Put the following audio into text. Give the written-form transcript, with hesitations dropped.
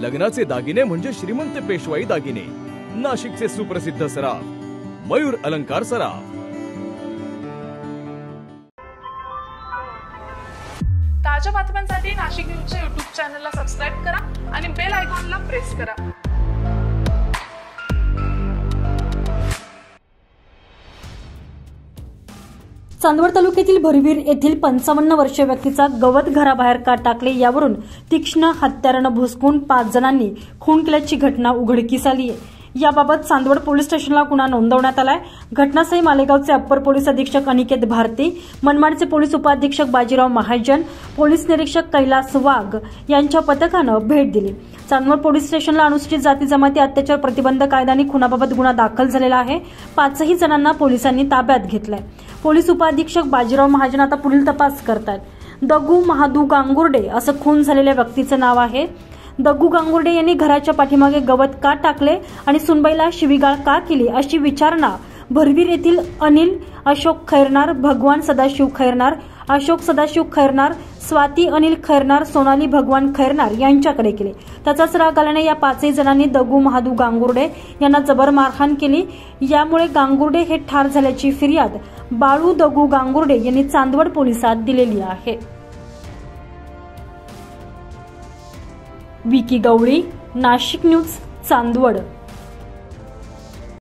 लग्नाचे दागिने म्हणजे श्रीमंत पेशवाई दागिने, नाशिकचे सुप्रसिद्ध सराफ मयूर अलंकार सराफ। ताज्या बातम्यांसाठी नाशिक न्यूजच्या YouTube चॅनलला सबस्क्राइब करा आणि बेल आयकॉनला प्रेस करा। चांदवड तालुक्यातील भरवीर येथील 55 वर्षीय व्यक्तीचा गवत घराबाहेर का टाकले यावरून तीक्ष्ण हत्यारानं भुसकून 5 जणांनी खून केल्याची घटना उघडकीस आली आहे। याबाबत चांदवड पोलीस स्टेशनला गुन्हा नोंदवण्यात आलाय। घटनास्थळी मालेगावचे अप्पर पोलीस अधीक्षक अनिकेत भारती, मनमाडचे पोलीस उपाधीक्षक बाजीराव महाजन, पोलीस निरीक्षक कैलास वाघ यांच्या पथकानं भेट दिली। चांदवड पोलीस स्टेशनला अनुसूचित जाती जमाती अत्याचार प्रतिबंध कायदा आणि खुनाबाबत गुन्हा दाखल झालेला आहे। 5ही जणांना पोलिसांनी ताब्यात घेतलंय। पोलीस उपाधीक्षक बाजीराव महाजन आता पुढील तपास करतात। दगू महादू गांगुर्डे असं खून झालेल्या व्यक्तीचं नाव आहे। दगू गांगुर्डे यांनी घराच्या पाठीमागे गवत का टाकले आणि सुनबाईला शिवीगाळ का केली अशी विचारणा भरवीर येथील अनिल अशोक खैरनार, भगवान सदाशिव खैरनार, अशोक सदाशिव खैरनार, स्वाती अनिल खैरनार, सोनाली भगवान खैरनार यांच्याकडे केली। त्याचाच राग आल्याने या 5ही जणांनी दगू महादू गांगुर्डे यांना जबर मारहाण केली। यामुळे गांगुर्डे हे ठार झाल्याची फिर्याद बाळू दगू गांगुर्डे यांनी चांदवड पोलिसात दिलेली आहे। विकी गवळी, नाशिक न्यूज, चांदवड।